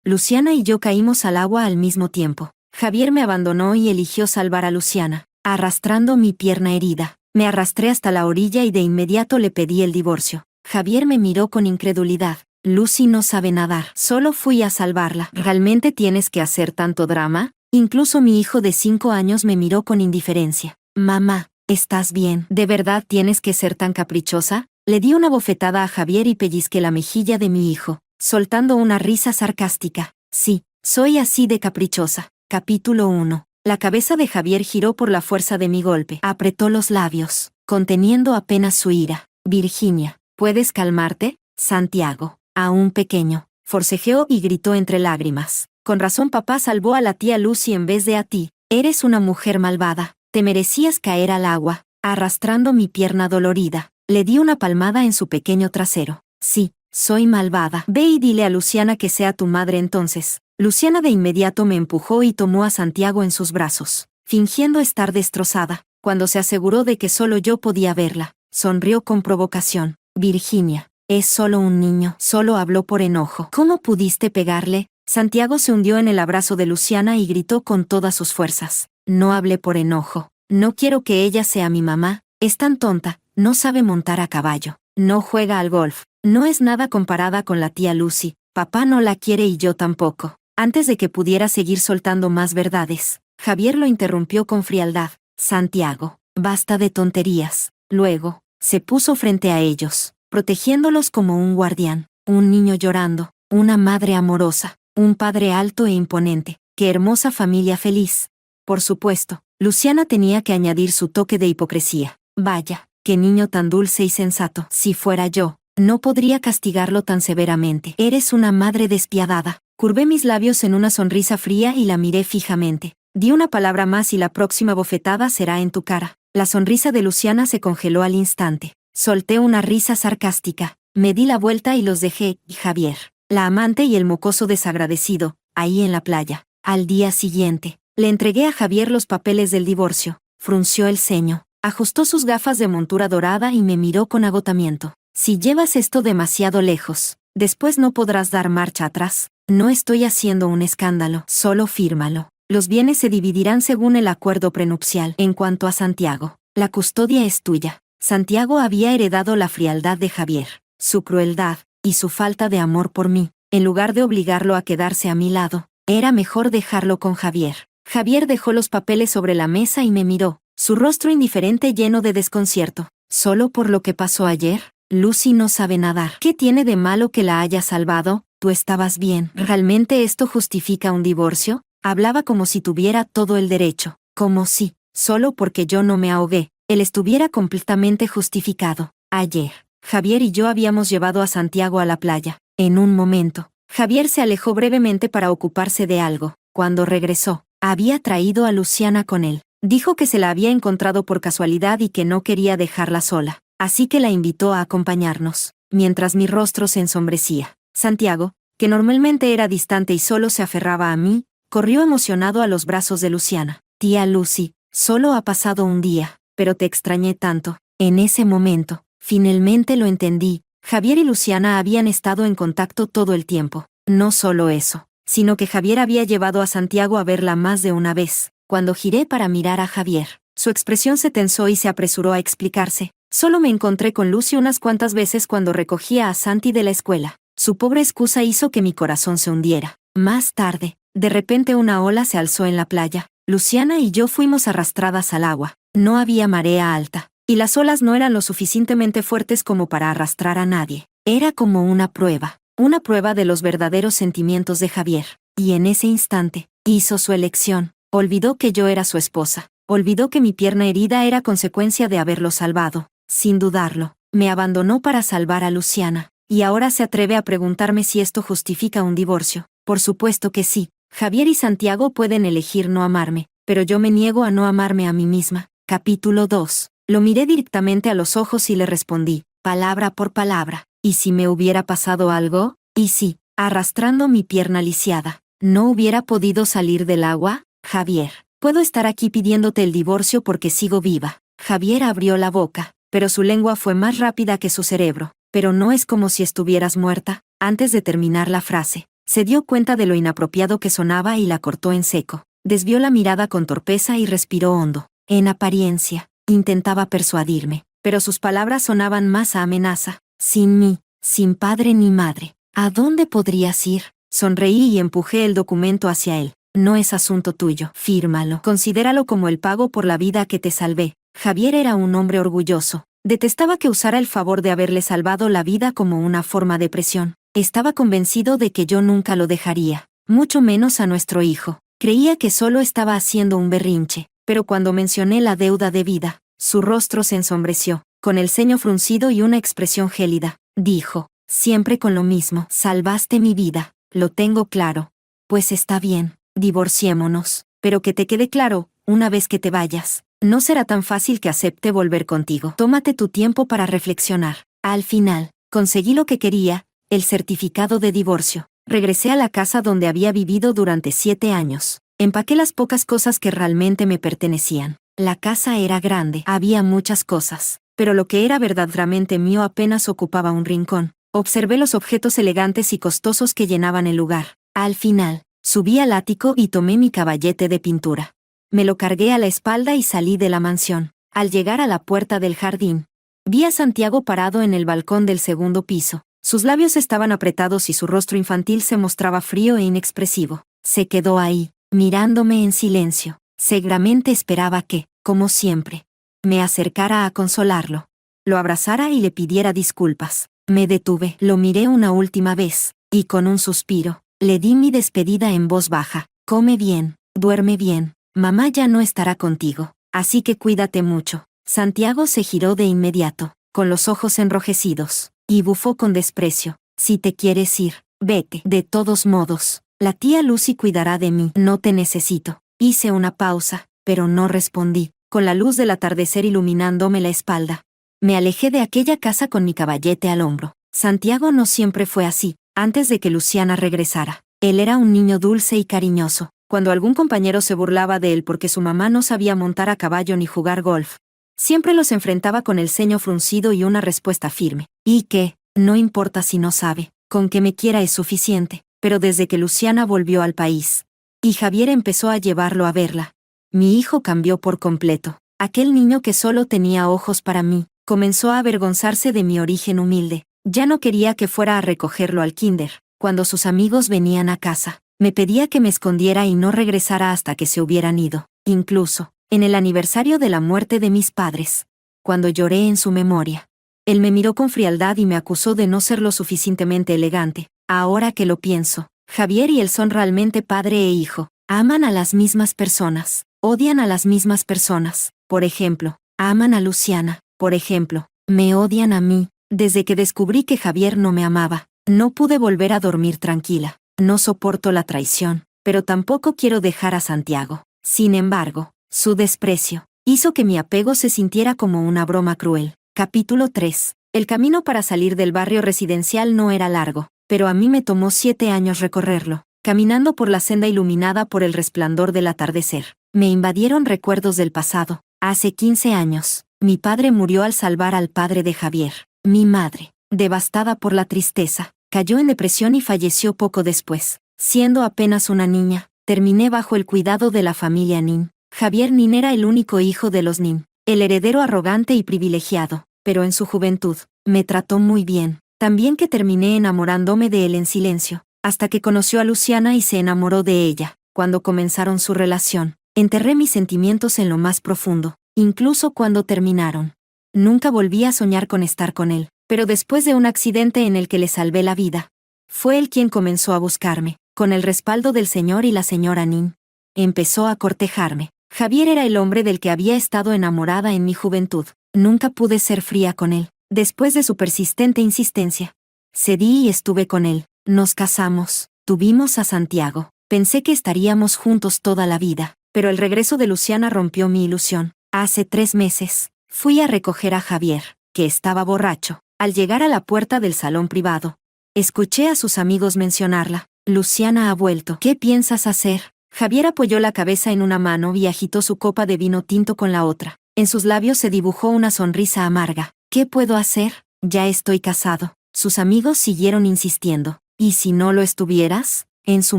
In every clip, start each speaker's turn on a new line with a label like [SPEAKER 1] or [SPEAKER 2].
[SPEAKER 1] Luciana y yo caímos al agua al mismo tiempo. Javier me abandonó y eligió salvar a Luciana, arrastrando mi pierna herida. Me arrastré hasta la orilla y de inmediato le pedí el divorcio. Javier me miró con incredulidad. Lucy no sabe nadar. Solo fui a salvarla. ¿Realmente tienes que hacer tanto drama? Incluso mi hijo de 5 años me miró con indiferencia. Mamá, ¿estás bien? ¿De verdad tienes que ser tan caprichosa? Le di una bofetada a Javier y pellizqué la mejilla de mi hijo, soltando una risa sarcástica. Sí, soy así de caprichosa. Capítulo 1. La cabeza de Javier giró por la fuerza de mi golpe. Apretó los labios, conteniendo apenas su ira. Virginia, ¿puedes calmarte? Santiago, aún pequeño, forcejeó y gritó entre lágrimas. Con razón papá salvó a la tía Lucy en vez de a ti. Eres una mujer malvada. Te merecías caer al agua. Arrastrando mi pierna dolorida, le di una palmada en su pequeño trasero. Sí, soy malvada. Ve y dile a Luciana que sea tu madre entonces. Luciana de inmediato me empujó y tomó a Santiago en sus brazos, fingiendo estar destrozada. Cuando se aseguró de que solo yo podía verla, sonrió con provocación. Virginia, es solo un niño. Solo habló por enojo. ¿Cómo pudiste pegarle? Santiago se hundió en el abrazo de Luciana y gritó con todas sus fuerzas. No hablé por enojo. No quiero que ella sea mi mamá. Es tan tonta, no sabe montar a caballo. No juega al golf. No es nada comparada con la tía Lucy. Papá no la quiere y yo tampoco. Antes de que pudiera seguir soltando más verdades, Javier lo interrumpió con frialdad. Santiago, basta de tonterías. Luego, se puso frente a ellos, protegiéndolos como un guardián. Un niño llorando, una madre amorosa, un padre alto e imponente. ¡Qué hermosa familia feliz! Por supuesto, Luciana tenía que añadir su toque de hipocresía. Vaya, qué niño tan dulce y sensato. Si fuera yo, no podría castigarlo tan severamente. Eres una madre despiadada. Curvé mis labios en una sonrisa fría y la miré fijamente. Di una palabra más y la próxima bofetada será en tu cara. La sonrisa de Luciana se congeló al instante. Solté una risa sarcástica. Me di la vuelta y los dejé, y Javier, la amante y el mocoso desagradecido, ahí en la playa. Al día siguiente, le entregué a Javier los papeles del divorcio. Frunció el ceño, ajustó sus gafas de montura dorada y me miró con agotamiento. Si llevas esto demasiado lejos, después no podrás dar marcha atrás. No estoy haciendo un escándalo, solo fírmalo. Los bienes se dividirán según el acuerdo prenupcial. En cuanto a Santiago, la custodia es tuya. Santiago había heredado la frialdad de Javier, su crueldad, y su falta de amor por mí. En lugar de obligarlo a quedarse a mi lado, era mejor dejarlo con Javier. Javier dejó los papeles sobre la mesa y me miró, su rostro indiferente lleno de desconcierto. ¿Solo por lo que pasó ayer? Lucy no sabe nadar. ¿Qué tiene de malo que la haya salvado? Tú estabas bien. ¿Realmente esto justifica un divorcio? Hablaba como si tuviera todo el derecho, como si, solo porque yo no me ahogué, él estuviera completamente justificado. Ayer, Javier y yo habíamos llevado a Santiago a la playa. En un momento, Javier se alejó brevemente para ocuparse de algo. Cuando regresó, había traído a Luciana con él. Dijo que se la había encontrado por casualidad y que no quería dejarla sola, así que la invitó a acompañarnos. Mientras mi rostro se ensombrecía, Santiago, que normalmente era distante y solo se aferraba a mí, corrió emocionado a los brazos de Luciana. Tía Lucy, solo ha pasado un día, pero te extrañé tanto. En ese momento, finalmente lo entendí. Javier y Luciana habían estado en contacto todo el tiempo. No solo eso, sino que Javier había llevado a Santiago a verla más de una vez. Cuando giré para mirar a Javier, su expresión se tensó y se apresuró a explicarse. Solo me encontré con Lucy unas cuantas veces cuando recogía a Santi de la escuela. Su pobre excusa hizo que mi corazón se hundiera. Más tarde, de repente una ola se alzó en la playa. Luciana y yo fuimos arrastradas al agua. No había marea alta, y las olas no eran lo suficientemente fuertes como para arrastrar a nadie. Era como una prueba de los verdaderos sentimientos de Javier. Y en ese instante, hizo su elección. Olvidó que yo era su esposa. Olvidó que mi pierna herida era consecuencia de haberlo salvado. Sin dudarlo, me abandonó para salvar a Luciana. Y ahora se atreve a preguntarme si esto justifica un divorcio. Por supuesto que sí. Javier y Santiago pueden elegir no amarme, pero yo me niego a no amarme a mí misma. Capítulo 2. Lo miré directamente a los ojos y le respondí, palabra por palabra. ¿Y si me hubiera pasado algo? ¿Y si, arrastrando mi pierna lisiada, no hubiera podido salir del agua? Javier, puedo estar aquí pidiéndote el divorcio porque sigo viva. Javier abrió la boca, pero su lengua fue más rápida que su cerebro. Pero no es como si estuvieras muerta. Antes de terminar la frase, Se dio cuenta de lo inapropiado que sonaba y la cortó en seco. Desvió la mirada con torpeza y respiró hondo. En apariencia, intentaba persuadirme, pero sus palabras sonaban más a amenaza. Sin mí, sin padre ni madre, ¿a dónde podrías ir? Sonreí y empujé el documento hacia él. No es asunto tuyo. Fírmalo. Considéralo como el pago por la vida que te salvé. Javier era un hombre orgulloso. Detestaba que usara el favor de haberle salvado la vida como una forma de presión. Estaba convencido de que yo nunca lo dejaría, mucho menos a nuestro hijo. Creía que solo estaba haciendo un berrinche, pero cuando mencioné la deuda de vida, su rostro se ensombreció, con el ceño fruncido y una expresión gélida. Dijo, siempre con lo mismo, salvaste mi vida, lo tengo claro. Pues está bien, divorciémonos, pero que te quede claro, una vez que te vayas, no será tan fácil que acepte volver contigo. Tómate tu tiempo para reflexionar. Al final, conseguí lo que quería, el certificado de divorcio. Regresé a la casa donde había vivido durante 7 años. Empaqué las pocas cosas que realmente me pertenecían. La casa era grande, había muchas cosas, pero lo que era verdaderamente mío apenas ocupaba un rincón. Observé los objetos elegantes y costosos que llenaban el lugar. Al final, subí al ático y tomé mi caballete de pintura. Me lo cargué a la espalda y salí de la mansión. Al llegar a la puerta del jardín, vi a Santiago parado en el balcón del segundo piso. Sus labios estaban apretados y su rostro infantil se mostraba frío e inexpresivo. Se quedó ahí, mirándome en silencio. Seguramente esperaba que, como siempre, me acercara a consolarlo, lo abrazara y le pidiera disculpas. Me detuve, lo miré una última vez, y con un suspiro, le di mi despedida en voz baja. Come bien, duerme bien, mamá ya no estará contigo, así que cuídate mucho. Santiago se giró de inmediato, con los ojos enrojecidos, y bufó con desprecio. Si te quieres ir, vete. De todos modos, la tía Lucy cuidará de mí. No te necesito. Hice una pausa, pero no respondí, con la luz del atardecer iluminándome la espalda. Me alejé de aquella casa con mi caballete al hombro. Santiago no siempre fue así. Antes de que Luciana regresara, él era un niño dulce y cariñoso. Cuando algún compañero se burlaba de él porque su mamá no sabía montar a caballo ni jugar golf, siempre los enfrentaba con el ceño fruncido y una respuesta firme. ¿Y qué? No importa si no sabe, con que me quiera es suficiente. Pero desde que Luciana volvió al país, y Javier empezó a llevarlo a verla, mi hijo cambió por completo. Aquel niño que solo tenía ojos para mí, comenzó a avergonzarse de mi origen humilde. Ya no quería que fuera a recogerlo al kinder. Cuando sus amigos venían a casa, me pedía que me escondiera y no regresara hasta que se hubieran ido. Incluso, en el aniversario de la muerte de mis padres, cuando lloré en su memoria, él me miró con frialdad y me acusó de no ser lo suficientemente elegante. Ahora que lo pienso, Javier y él son realmente padre e hijo. Aman a las mismas personas, odian a las mismas personas. Por ejemplo, aman a Luciana. Por ejemplo, me odian a mí. Desde que descubrí que Javier no me amaba, no pude volver a dormir tranquila. No soporto la traición, pero tampoco quiero dejar a Santiago. Sin embargo, su desprecio hizo que mi apego se sintiera como una broma cruel. Capítulo 3. El camino para salir del barrio residencial no era largo, pero a mí me tomó 7 años recorrerlo. Caminando por la senda iluminada por el resplandor del atardecer, me invadieron recuerdos del pasado. Hace 15 años, mi padre murió al salvar al padre de Javier. Mi madre, devastada por la tristeza, cayó en depresión y falleció poco después. Siendo apenas una niña, terminé bajo el cuidado de la familia Nin. Javier Nin era el único hijo de los Nin, el heredero arrogante y privilegiado, pero en su juventud, me trató muy bien. También que terminé enamorándome de él en silencio, hasta que conoció a Luciana y se enamoró de ella. Cuando comenzaron su relación, enterré mis sentimientos en lo más profundo, incluso cuando terminaron. Nunca volví a soñar con estar con él, pero después de un accidente en el que le salvé la vida, fue él quien comenzó a buscarme, con el respaldo del señor y la señora Nin. Empezó a cortejarme. Javier era el hombre del que había estado enamorada en mi juventud. Nunca pude ser fría con él. Después de su persistente insistencia, cedí y estuve con él. Nos casamos, tuvimos a Santiago. Pensé que estaríamos juntos toda la vida, pero el regreso de Luciana rompió mi ilusión. Hace 3 meses, fui a recoger a Javier, que estaba borracho. Al llegar a la puerta del salón privado, escuché a sus amigos mencionarla. Luciana ha vuelto. ¿Qué piensas hacer? Javier apoyó la cabeza en una mano y agitó su copa de vino tinto con la otra. En sus labios se dibujó una sonrisa amarga. ¿Qué puedo hacer? Ya estoy casado. Sus amigos siguieron insistiendo. ¿Y si no lo estuvieras? En su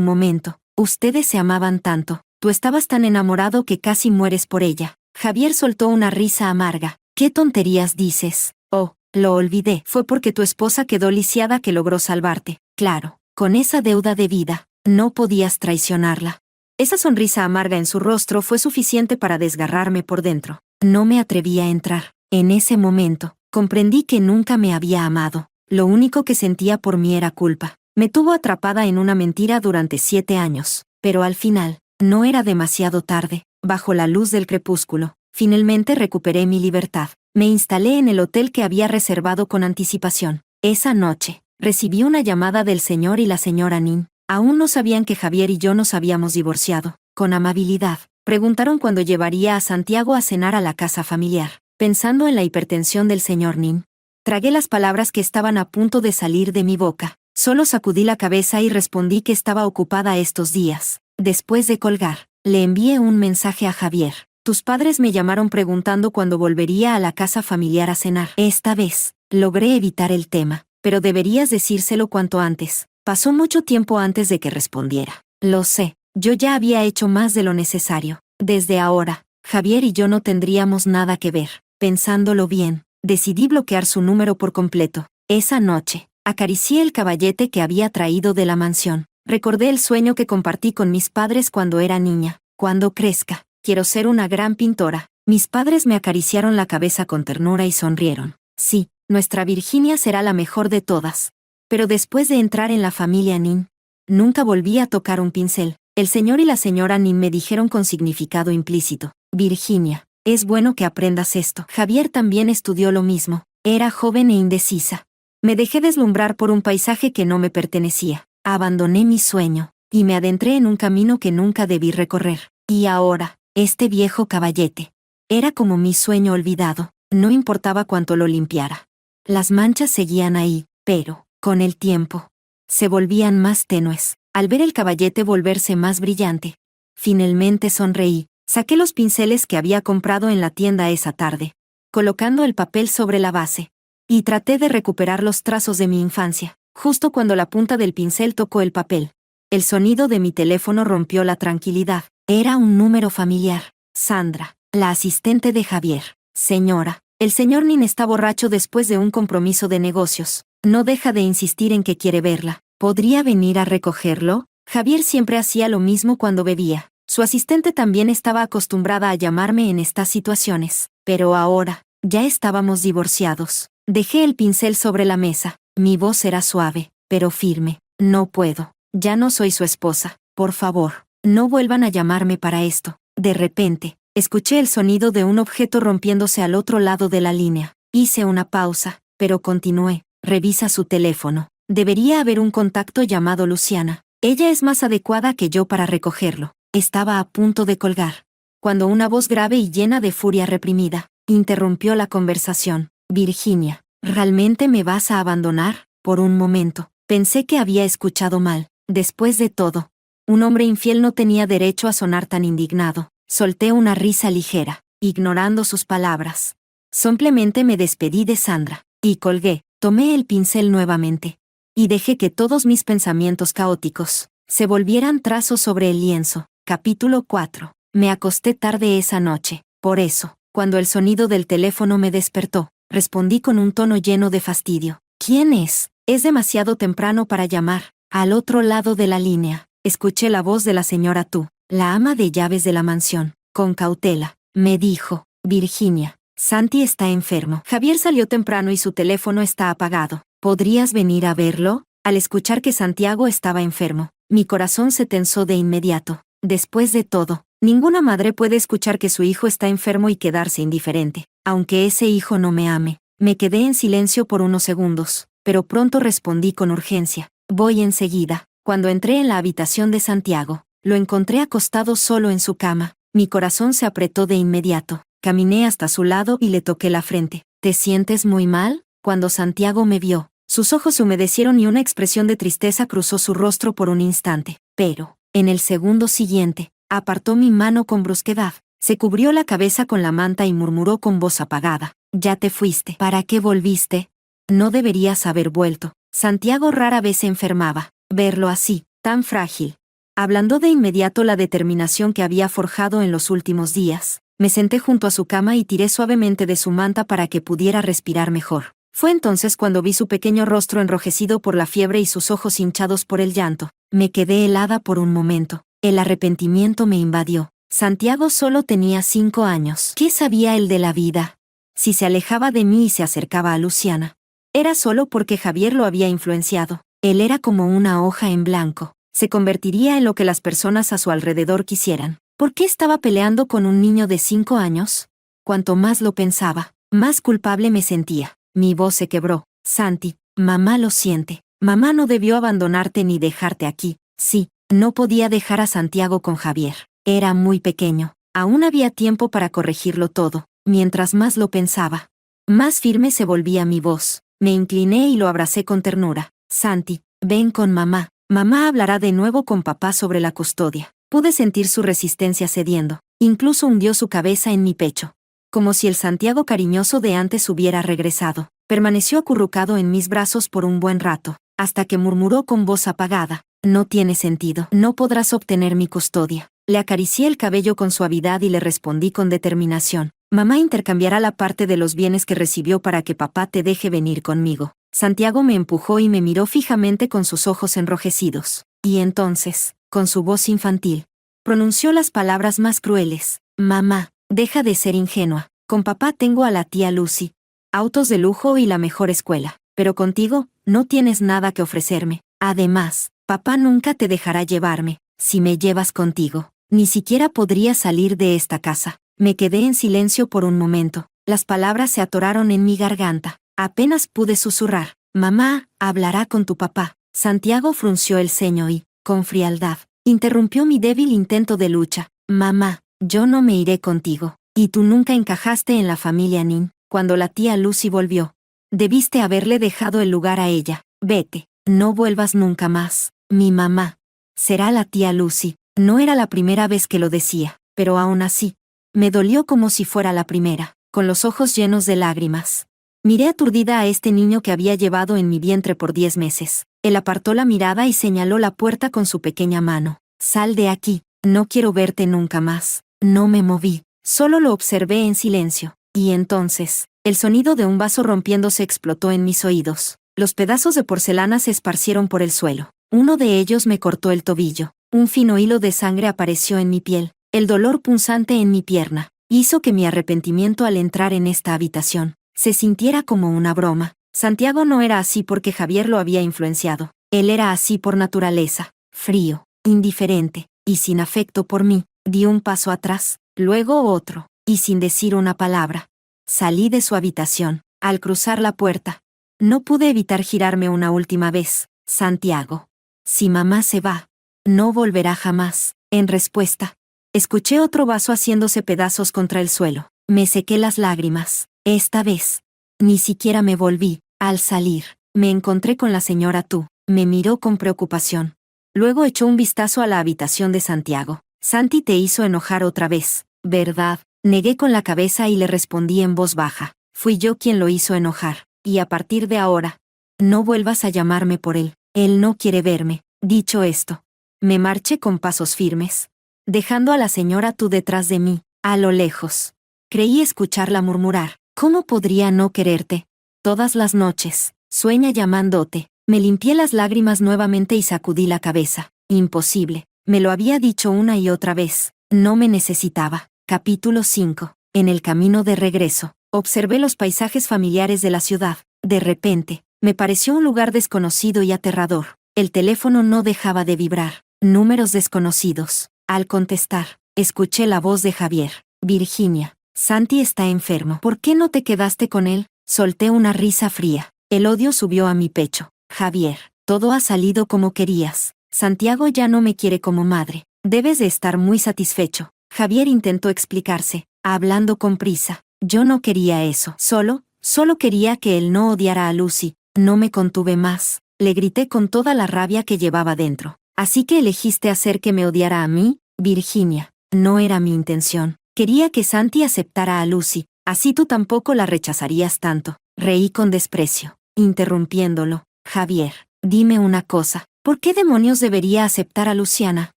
[SPEAKER 1] momento, ustedes se amaban tanto, tú estabas tan enamorado que casi mueres por ella. Javier soltó una risa amarga. ¿Qué tonterías dices? Oh, lo olvidé. Fue porque tu esposa quedó lisiada que logró salvarte. Claro, con esa deuda de vida, no podías traicionarla. Esa sonrisa amarga en su rostro fue suficiente para desgarrarme por dentro. No me atreví a entrar. En ese momento, comprendí que nunca me había amado. Lo único que sentía por mí era culpa. Me tuvo atrapada en una mentira durante 7 años. Pero al final, no era demasiado tarde. Bajo la luz del crepúsculo, finalmente recuperé mi libertad. Me instalé en el hotel que había reservado con anticipación. Esa noche, recibí una llamada del señor y la señora Nin. Aún no sabían que Javier y yo nos habíamos divorciado. Con amabilidad, preguntaron cuándo llevaría a Santiago a cenar a la casa familiar. Pensando en la hipertensión del señor Nin, tragué las palabras que estaban a punto de salir de mi boca. Solo sacudí la cabeza y respondí que estaba ocupada estos días. Después de colgar, le envié un mensaje a Javier. Tus padres me llamaron preguntando cuándo volvería a la casa familiar a cenar. Esta vez, logré evitar el tema, pero deberías decírselo cuanto antes. Pasó mucho tiempo antes de que respondiera. Lo sé, yo ya había hecho más de lo necesario. Desde ahora, Javier y yo no tendríamos nada que ver. Pensándolo bien, decidí bloquear su número por completo. Esa noche, acaricié el caballete que había traído de la mansión. Recordé el sueño que compartí con mis padres cuando era niña. Cuando crezca, quiero ser una gran pintora. Mis padres me acariciaron la cabeza con ternura y sonrieron. Sí, nuestra Virginia será la mejor de todas. Pero después de entrar en la familia Nin, nunca volví a tocar un pincel. El señor y la señora Nin me dijeron con significado implícito: Virginia, es bueno que aprendas esto. Javier también estudió lo mismo. Era joven e indecisa. Me dejé deslumbrar por un paisaje que no me pertenecía. Abandoné mi sueño, y me adentré en un camino que nunca debí recorrer. Y ahora, este viejo caballete era como mi sueño olvidado. No importaba cuánto lo limpiara. Las manchas seguían ahí, pero, con el tiempo, se volvían más tenues. Al ver el caballete volverse más brillante, finalmente sonreí. Saqué los pinceles que había comprado en la tienda esa tarde, colocando el papel sobre la base, y traté de recuperar los trazos de mi infancia. Justo cuando la punta del pincel tocó el papel, el sonido de mi teléfono rompió la tranquilidad. Era un número familiar. Sandra, la asistente de Javier. Señora, el señor Nin está borracho después de un compromiso de negocios. No deja de insistir en que quiere verla. ¿Podría venir a recogerlo? Javier siempre hacía lo mismo cuando bebía. Su asistente también estaba acostumbrada a llamarme en estas situaciones. Pero ahora, ya estábamos divorciados. Dejé el pincel sobre la mesa. Mi voz era suave, pero firme. No puedo. Ya no soy su esposa. Por favor, no vuelvan a llamarme para esto. De repente, escuché el sonido de un objeto rompiéndose al otro lado de la línea. Hice una pausa, pero continué. Revisa su teléfono. Debería haber un contacto llamado Luciana. Ella es más adecuada que yo para recogerlo. Estaba a punto de colgar, cuando una voz grave y llena de furia reprimida interrumpió la conversación. Virginia, ¿realmente me vas a abandonar? Por un momento, pensé que había escuchado mal. Después de todo, un hombre infiel no tenía derecho a sonar tan indignado. Solté una risa ligera, ignorando sus palabras. Simplemente me despedí de Sandra, y colgué. Tomé el pincel nuevamente, y dejé que todos mis pensamientos caóticos se volvieran trazos sobre el lienzo. Capítulo 4. Me acosté tarde esa noche. Por eso, cuando el sonido del teléfono me despertó, respondí con un tono lleno de fastidio. ¿Quién es? Es demasiado temprano para llamar. Al otro lado de la línea, escuché la voz de la señora Tu, la ama de llaves de la mansión. Con cautela, me dijo: Virginia, Santi está enfermo. Javier salió temprano y su teléfono está apagado. ¿Podrías venir a verlo? Al escuchar que Santiago estaba enfermo, mi corazón se tensó de inmediato. Después de todo, ninguna madre puede escuchar que su hijo está enfermo y quedarse indiferente. Aunque ese hijo no me ame. Me quedé en silencio por unos segundos, pero pronto respondí con urgencia: voy enseguida. Cuando entré en la habitación de Santiago, lo encontré acostado solo en su cama. Mi corazón se apretó de inmediato. Caminé hasta su lado y le toqué la frente. ¿Te sientes muy mal? Cuando Santiago me vio, sus ojos se humedecieron y una expresión de tristeza cruzó su rostro por un instante. Pero, en el segundo siguiente, apartó mi mano con brusquedad, se cubrió la cabeza con la manta y murmuró con voz apagada: ya te fuiste. ¿Para qué volviste? No deberías haber vuelto. Santiago rara vez se enfermaba. Verlo así, tan frágil, ablandó de inmediato la determinación que había forjado en los últimos días. Me senté junto a su cama y tiré suavemente de su manta para que pudiera respirar mejor. Fue entonces cuando vi su pequeño rostro enrojecido por la fiebre y sus ojos hinchados por el llanto. Me quedé helada por un momento. El arrepentimiento me invadió. Santiago solo tenía 5 años. ¿Qué sabía él de la vida? Si se alejaba de mí y se acercaba a Luciana, era solo porque Javier lo había influenciado. Él era como una hoja en blanco. Se convertiría en lo que las personas a su alrededor quisieran. ¿Por qué estaba peleando con un niño de 5 años? Cuanto más lo pensaba, más culpable me sentía. Mi voz se quebró. Santi, mamá lo siente. Mamá no debió abandonarte ni dejarte aquí. Sí, no podía dejar a Santiago con Javier. Era muy pequeño. Aún había tiempo para corregirlo todo. Mientras más lo pensaba, más firme se volvía mi voz. Me incliné y lo abracé con ternura. Santi, ven con mamá. Mamá hablará de nuevo con papá sobre la custodia. Pude sentir su resistencia cediendo. Incluso hundió su cabeza en mi pecho. Como si el Santiago cariñoso de antes hubiera regresado. Permaneció acurrucado en mis brazos por un buen rato, hasta que murmuró con voz apagada. No tiene sentido. No podrás obtener mi custodia. Le acaricié el cabello con suavidad y le respondí con determinación. Mamá intercambiará la parte de los bienes que recibió para que papá te deje venir conmigo. Santiago me empujó y me miró fijamente con sus ojos enrojecidos. Y entonces, con su voz infantil, pronunció las palabras más crueles. Mamá, deja de ser ingenua. Con papá tengo a la tía Lucy, autos de lujo y la mejor escuela. Pero contigo, no tienes nada que ofrecerme. Además, papá nunca te dejará llevarme. Si me llevas contigo, ni siquiera podría salir de esta casa. Me quedé en silencio por un momento. Las palabras se atoraron en mi garganta. Apenas pude susurrar. Mamá, hablará con tu papá. Santiago frunció el ceño y, con frialdad, interrumpió mi débil intento de lucha. Mamá, yo no me iré contigo. Y tú nunca encajaste en la familia Nin. Cuando la tía Lucy volvió, debiste haberle dejado el lugar a ella. Vete, no vuelvas nunca más. Mi mamá será la tía Lucy. No era la primera vez que lo decía, pero aún así, me dolió como si fuera la primera, con los ojos llenos de lágrimas. Miré aturdida a este niño que había llevado en mi vientre por 10 meses. Él apartó la mirada y señaló la puerta con su pequeña mano. Sal de aquí, no quiero verte nunca más. No me moví, solo lo observé en silencio. Y entonces, el sonido de un vaso rompiéndose explotó en mis oídos. Los pedazos de porcelana se esparcieron por el suelo. Uno de ellos me cortó el tobillo. Un fino hilo de sangre apareció en mi piel. El dolor punzante en mi pierna hizo que mi arrepentimiento al entrar en esta habitación se sintiera como una broma. Santiago no era así porque Javier lo había influenciado. Él era así por naturaleza, frío, indiferente, y sin afecto por mí. Di un paso atrás, luego otro, y sin decir una palabra. Salí de su habitación. Al cruzar la puerta, no pude evitar girarme una última vez. Santiago, si mamá se va, no volverá jamás. En respuesta, escuché otro vaso haciéndose pedazos contra el suelo. Me sequé las lágrimas. Esta vez, ni siquiera me volví. Al salir, me encontré con la señora Tu. Me miró con preocupación. Luego echó un vistazo a la habitación de Santiago. Santi te hizo enojar otra vez, ¿verdad? Negué con la cabeza y le respondí en voz baja. Fui yo quien lo hizo enojar. Y a partir de ahora, no vuelvas a llamarme por él. Él no quiere verme. Dicho esto, me marché con pasos firmes, dejando a la señora Tu detrás de mí, a lo lejos. Creí escucharla murmurar. ¿Cómo podría no quererte? Todas las noches, sueña llamándote. Me limpié las lágrimas nuevamente y sacudí la cabeza. Imposible. Me lo había dicho una y otra vez. No me necesitaba. Capítulo 5. En el camino de regreso, observé los paisajes familiares de la ciudad. De repente, me pareció un lugar desconocido y aterrador. El teléfono no dejaba de vibrar. Números desconocidos. Al contestar, escuché la voz de Javier. Virginia, Santi está enfermo. ¿Por qué no te quedaste con él? Solté una risa fría. El odio subió a mi pecho. Javier, todo ha salido como querías. Santiago ya no me quiere como madre. Debes de estar muy satisfecho. Javier intentó explicarse, hablando con prisa. Yo no quería eso. Solo quería que él no odiara a Lucy. No me contuve más. Le grité con toda la rabia que llevaba dentro. Así que elegiste hacer que me odiara a mí, Virginia. No era mi intención. Quería que Santi aceptara a Lucy. Así tú tampoco la rechazarías tanto. Reí con desprecio, interrumpiéndolo. Javier, dime una cosa. ¿Por qué demonios debería aceptar a Luciana?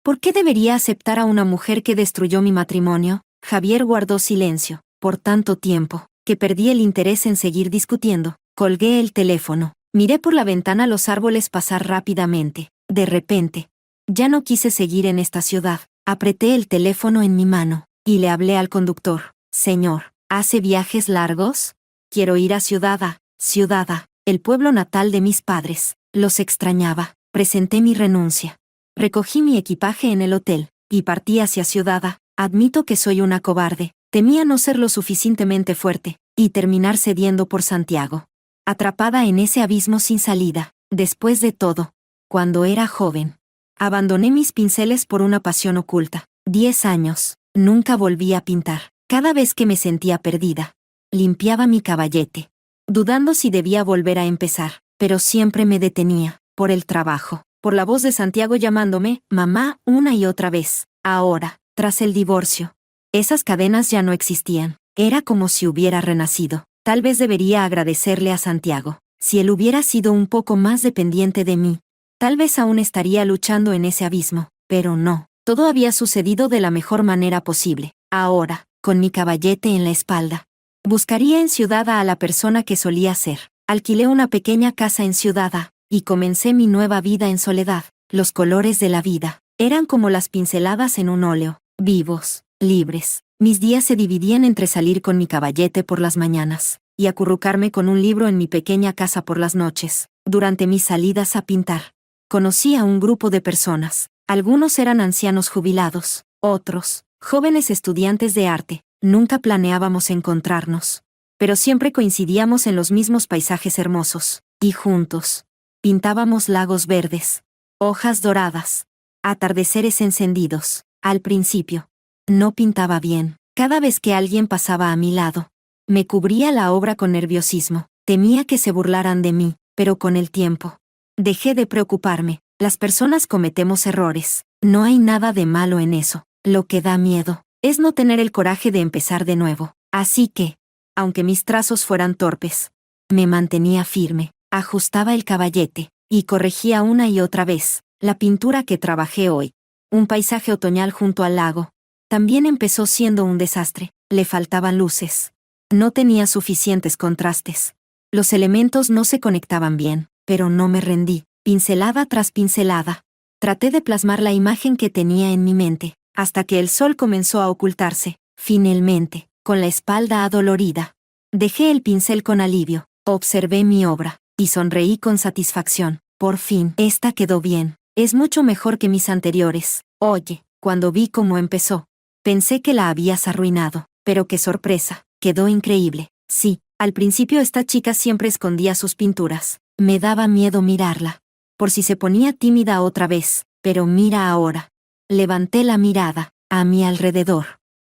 [SPEAKER 1] ¿Por qué debería aceptar a una mujer que destruyó mi matrimonio? Javier guardó silencio, por tanto tiempo, que perdí el interés en seguir discutiendo. Colgué el teléfono. Miré por la ventana los árboles pasar rápidamente. De repente, ya no quise seguir en esta ciudad. Apreté el teléfono en mi mano, y le hablé al conductor. Señor, ¿hace viajes largos? Quiero ir a Ciudad A, el pueblo natal de mis padres. Los extrañaba. Presenté mi renuncia. Recogí mi equipaje en el hotel, y partí hacia Ciudad A. Admito que soy una cobarde. Temía no ser lo suficientemente fuerte, y terminar cediendo por Santiago. Atrapada en ese abismo sin salida. Después de todo, cuando era joven, abandoné mis pinceles por una pasión oculta. 10 años. Nunca volví a pintar. Cada vez que me sentía perdida, limpiaba mi caballete, dudando si debía volver a empezar, pero siempre me detenía, por el trabajo, por la voz de Santiago llamándome mamá una y otra vez. Ahora, tras el divorcio, esas cadenas ya no existían. Era como si hubiera renacido. Tal vez debería agradecerle a Santiago. Si él hubiera sido un poco más dependiente de mí, tal vez aún estaría luchando en ese abismo, pero no. Todo había sucedido de la mejor manera posible. Ahora, con mi caballete en la espalda, buscaría en Ciudad A la persona que solía ser. Alquilé una pequeña casa en Ciudad A, y comencé mi nueva vida en soledad. Los colores de la vida eran como las pinceladas en un óleo, vivos, libres. Mis días se dividían entre salir con mi caballete por las mañanas, y acurrucarme con un libro en mi pequeña casa por las noches. Durante mis salidas a pintar, conocí a un grupo de personas. Algunos eran ancianos jubilados, otros, jóvenes estudiantes de arte. Nunca planeábamos encontrarnos, pero siempre coincidíamos en los mismos paisajes hermosos, y juntos pintábamos lagos verdes, hojas doradas, atardeceres encendidos. Al principio, no pintaba bien. Cada vez que alguien pasaba a mi lado, me cubría la obra con nerviosismo. Temía que se burlaran de mí, pero con el tiempo, dejé de preocuparme. Las personas cometemos errores. No hay nada de malo en eso. Lo que da miedo es no tener el coraje de empezar de nuevo. Así que, aunque mis trazos fueran torpes, me mantenía firme, ajustaba el caballete, y corregía una y otra vez la pintura que trabajé hoy. Un paisaje otoñal junto al lago. También empezó siendo un desastre. Le faltaban luces. No tenía suficientes contrastes. Los elementos no se conectaban bien, pero no me rendí. Pincelada tras pincelada, traté de plasmar la imagen que tenía en mi mente, hasta que el sol comenzó a ocultarse. Finalmente, con la espalda adolorida, dejé el pincel con alivio, observé mi obra, y sonreí con satisfacción. Por fin, esta quedó bien. Es mucho mejor que mis anteriores. Oye, cuando vi cómo empezó, pensé que la habías arruinado, pero qué sorpresa, quedó increíble. Sí, al principio esta chica siempre escondía sus pinturas. Me daba miedo mirarla, por si se ponía tímida otra vez, pero mira ahora. Levanté la mirada. A mi alrededor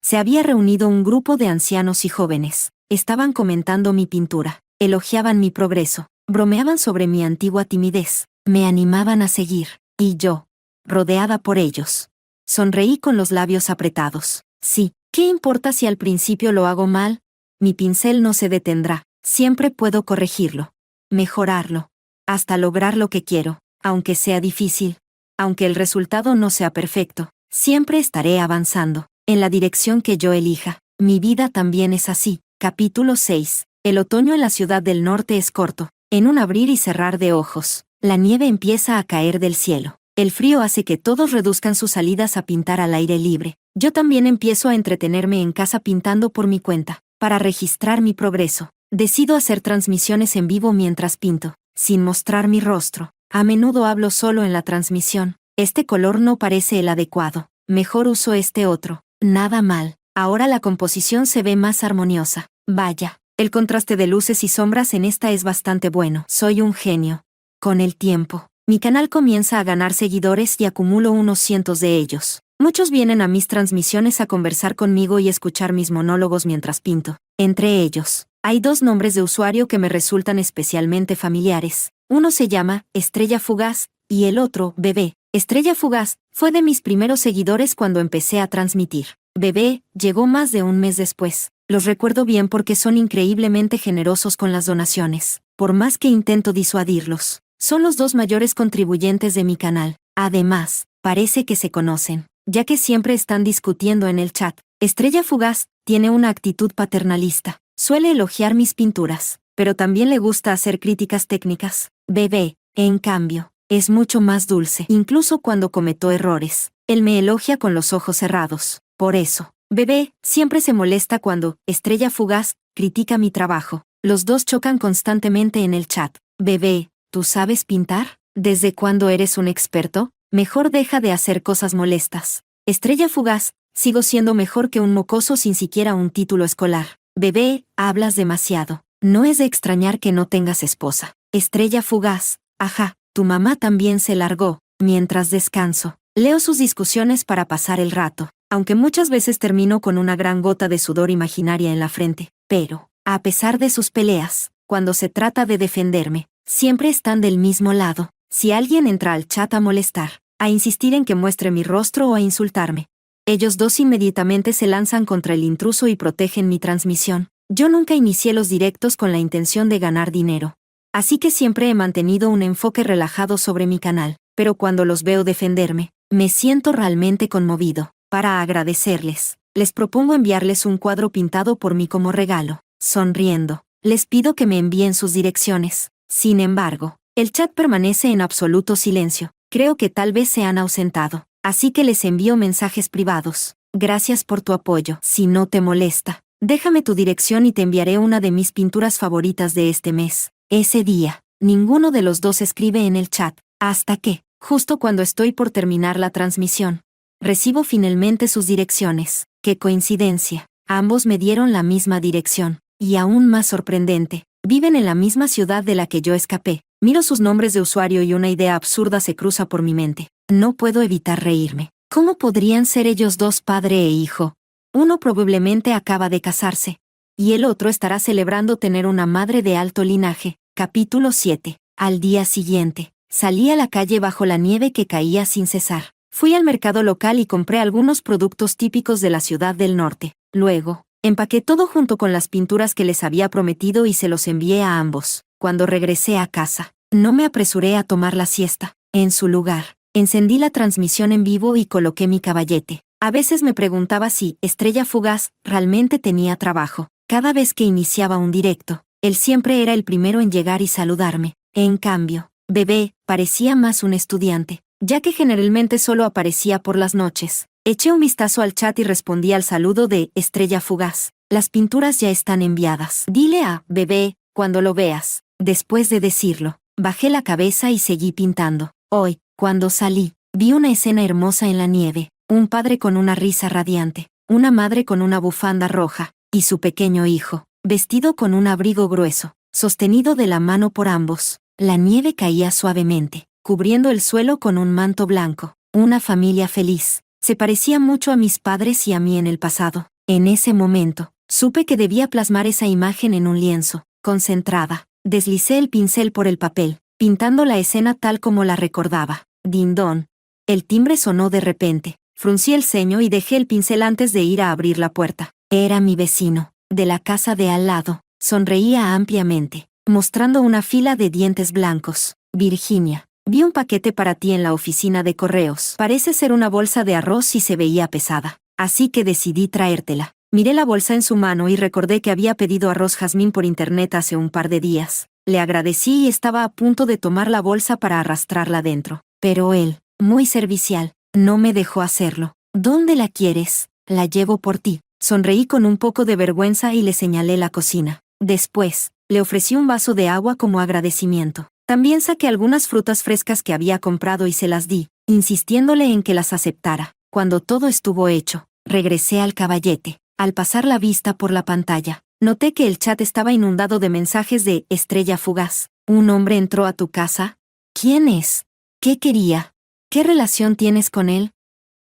[SPEAKER 1] se había reunido un grupo de ancianos y jóvenes. Estaban comentando mi pintura, elogiaban mi progreso, bromeaban sobre mi antigua timidez, me animaban a seguir, y yo, rodeada por ellos, sonreí con los labios apretados. Sí, ¿qué importa si al principio lo hago mal? Mi pincel no se detendrá, siempre puedo corregirlo, mejorarlo, hasta lograr lo que quiero, aunque sea difícil, aunque el resultado no sea perfecto, siempre estaré avanzando, en la dirección que yo elija. Mi vida también es así. Capítulo 6. El otoño en la ciudad del norte es corto. En un abrir y cerrar de ojos, la nieve empieza a caer del cielo. El frío hace que todos reduzcan sus salidas a pintar al aire libre. Yo también empiezo a entretenerme en casa pintando por mi cuenta, para registrar mi progreso. Decido hacer transmisiones en vivo mientras pinto, sin mostrar mi rostro. A menudo hablo solo en la transmisión. Este color no parece el adecuado. Mejor uso este otro. Nada mal. Ahora la composición se ve más armoniosa. Vaya, el contraste de luces y sombras en esta es bastante bueno. Soy un genio. Con el tiempo, mi canal comienza a ganar seguidores y acumulo unos cientos de ellos. Muchos vienen a mis transmisiones a conversar conmigo y escuchar mis monólogos mientras pinto. Entre ellos, hay 2 nombres de usuario que me resultan especialmente familiares. Uno se llama Estrella Fugaz, y el otro, Bebé. Estrella Fugaz fue de mis primeros seguidores cuando empecé a transmitir. Bebé llegó más de un mes después. Los recuerdo bien porque son increíblemente generosos con las donaciones. por más que intento disuadirlos. Son los dos mayores contribuyentes de mi canal. Además, parece que se conocen, ya que siempre están discutiendo en el chat. Estrella Fugaz tiene una actitud paternalista. Suele elogiar mis pinturas, pero también le gusta hacer críticas técnicas. Bebé, en cambio, es mucho más dulce. Incluso cuando cometo errores, él me elogia con los ojos cerrados. Por eso, Bebé siempre se molesta cuando Estrella Fugaz critica mi trabajo. Los dos chocan constantemente en el chat. Bebé, ¿tú sabes pintar? ¿Desde cuándo eres un experto? Mejor deja de hacer cosas molestas. Estrella Fugaz, sigo siendo mejor que un mocoso sin siquiera un título escolar. Bebé, hablas demasiado. No es de extrañar que no tengas esposa. Estrella Fugaz, ajá, tu mamá también se largó. Mientras descanso, leo sus discusiones para pasar el rato, aunque muchas veces termino con una gran gota de sudor imaginaria en la frente. Pero, a pesar de sus peleas, cuando se trata de defenderme, siempre están del mismo lado. Si alguien entra al chat a molestar, a insistir en que muestre mi rostro o a insultarme, ellos dos inmediatamente se lanzan contra el intruso y protegen mi transmisión. Yo nunca inicié los directos con la intención de ganar dinero. Así que siempre he mantenido un enfoque relajado sobre mi canal, pero cuando los veo defenderme, me siento realmente conmovido. Para agradecerles, les propongo enviarles un cuadro pintado por mí como regalo. Sonriendo, les pido que me envíen sus direcciones. Sin embargo, el chat permanece en absoluto silencio. Creo que tal vez se han ausentado. Así que les envío mensajes privados. Gracias por tu apoyo. Si no te molesta, déjame tu dirección y te enviaré una de mis pinturas favoritas de este mes. Ese día, ninguno de los dos escribe en el chat, hasta que, justo cuando estoy por terminar la transmisión, recibo finalmente sus direcciones. ¡Qué coincidencia! Ambos me dieron la misma dirección. Y aún más sorprendente, viven en la misma ciudad de la que yo escapé. Miro sus nombres de usuario y una idea absurda se cruza por mi mente. No puedo evitar reírme. ¿Cómo podrían ser ellos dos padre e hijo? Uno probablemente acaba de casarse, y el otro estará celebrando tener una madre de alto linaje. Capítulo 7. Al día siguiente, salí a la calle bajo la nieve que caía sin cesar. Fui al mercado local y compré algunos productos típicos de la ciudad del norte. Luego, empaqué todo junto con las pinturas que les había prometido y se los envié a ambos. Cuando regresé a casa, no me apresuré a tomar la siesta. En su lugar, encendí la transmisión en vivo y coloqué mi caballete. A veces me preguntaba si Estrella Fugaz realmente tenía trabajo. Cada vez que iniciaba un directo, él siempre era el primero en llegar y saludarme. En cambio, Bebé parecía más un estudiante, ya que generalmente solo aparecía por las noches. Eché un vistazo al chat y respondí al saludo de Estrella Fugaz. Las pinturas ya están enviadas. Dile a Bebé cuando lo veas. Después de decirlo, bajé la cabeza y seguí pintando. Hoy, cuando salí, vi una escena hermosa en la nieve. Un padre con una risa radiante, una madre con una bufanda roja, y su pequeño hijo, vestido con un abrigo grueso, sostenido de la mano por ambos. La nieve caía suavemente, cubriendo el suelo con un manto blanco. Una familia feliz. Se parecía mucho a mis padres y a mí en el pasado. En ese momento, supe que debía plasmar esa imagen en un lienzo. Concentrada, deslicé el pincel por el papel, pintando la escena tal como la recordaba. Dindón. El timbre sonó de repente. Fruncí el ceño y dejé el pincel antes de ir a abrir la puerta. Era mi vecino, de la casa de al lado. Sonreía ampliamente, mostrando una fila de dientes blancos. Virginia, vi un paquete para ti en la oficina de correos. Parece ser una bolsa de arroz y se veía pesada. Así que decidí traértela. Miré la bolsa en su mano y recordé que había pedido arroz jazmín por internet hace un par de días. Le agradecí y estaba a punto de tomar la bolsa para arrastrarla dentro. Pero él, muy servicial, no me dejó hacerlo. ¿Dónde la quieres? La llevo por ti. Sonreí con un poco de vergüenza y le señalé la cocina. Después, le ofrecí un vaso de agua como agradecimiento. También saqué algunas frutas frescas que había comprado y se las di, insistiéndole en que las aceptara. Cuando todo estuvo hecho, regresé al caballete. Al pasar la vista por la pantalla, noté que el chat estaba inundado de mensajes de Estrella Fugaz. ¿Un hombre entró a tu casa? ¿Quién es? ¿Qué quería? ¿Qué relación tienes con él?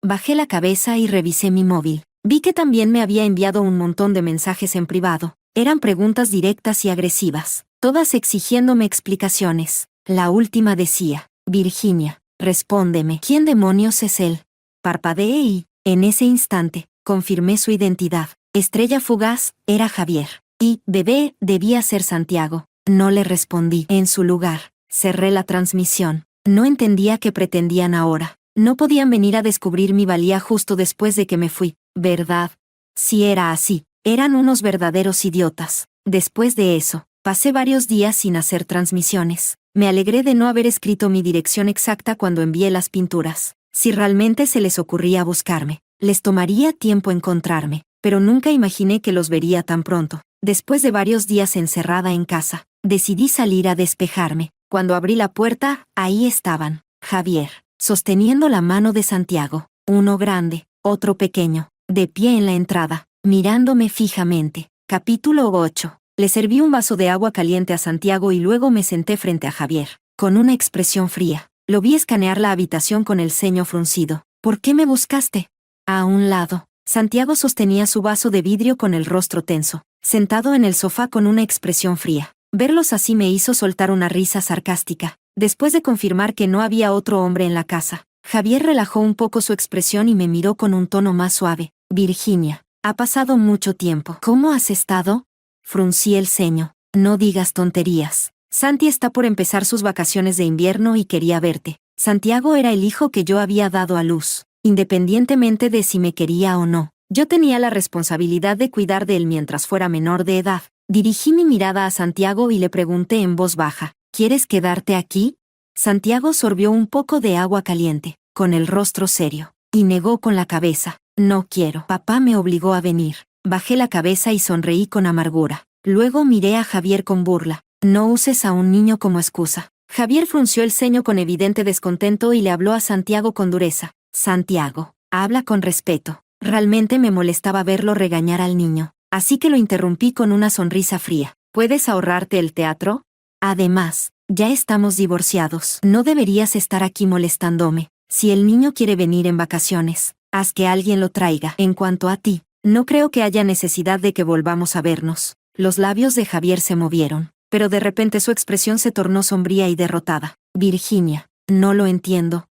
[SPEAKER 1] Bajé la cabeza y revisé mi móvil. Vi que también me había enviado un montón de mensajes en privado. Eran preguntas directas y agresivas, todas exigiéndome explicaciones. La última decía, Virginia, respóndeme, ¿quién demonios es él? Parpadeé y, en ese instante, confirmé su identidad. Estrella Fugaz era Javier, y Bebé debía ser Santiago. No le respondí. En su lugar, cerré la transmisión. No entendía qué pretendían ahora. No podían venir a descubrir mi valía justo después de que me fui, ¿verdad? Si era así, eran unos verdaderos idiotas. Después de eso, pasé varios días sin hacer transmisiones. Me alegré de no haber escrito mi dirección exacta cuando envié las pinturas. Si realmente se les ocurría buscarme, les tomaría tiempo encontrarme, pero nunca imaginé que los vería tan pronto. Después de varios días encerrada en casa, decidí salir a despejarme. Cuando abrí la puerta, ahí estaban, Javier, sosteniendo la mano de Santiago, uno grande, otro pequeño, de pie en la entrada, mirándome fijamente. Capítulo 8. Le serví un vaso de agua caliente a Santiago y luego me senté frente a Javier, con una expresión fría. Lo vi escanear la habitación con el ceño fruncido. ¿Por qué me buscaste? A un lado, Santiago sostenía su vaso de vidrio con el rostro tenso, sentado en el sofá con una expresión fría. Verlos así me hizo soltar una risa sarcástica. Después de confirmar que no había otro hombre en la casa, Javier relajó un poco su expresión y me miró con un tono más suave. Virginia, ha pasado mucho tiempo. ¿Cómo has estado? Fruncí el ceño. No digas tonterías. Santi está por empezar sus vacaciones de invierno y quería verte. Santiago era el hijo que yo había dado a luz, independientemente de si me quería o no. Yo tenía la responsabilidad de cuidar de él mientras fuera menor de edad. Dirigí mi mirada a Santiago y le pregunté en voz baja, ¿quieres quedarte aquí? Santiago sorbió un poco de agua caliente, con el rostro serio, y negó con la cabeza. No quiero. Papá me obligó a venir. Bajé la cabeza y sonreí con amargura. Luego miré a Javier con burla. No uses a un niño como excusa. Javier frunció el ceño con evidente descontento y le habló a Santiago con dureza. Santiago, habla con respeto. Realmente me molestaba verlo regañar al niño, así que lo interrumpí con una sonrisa fría. ¿Puedes ahorrarte el teatro? Además, ya estamos divorciados. No deberías estar aquí molestándome. Si el niño quiere venir en vacaciones, haz que alguien lo traiga. En cuanto a ti, no creo que haya necesidad de que volvamos a vernos. Los labios de Javier se movieron, pero de repente su expresión se tornó sombría y derrotada. Virginia, no lo entiendo.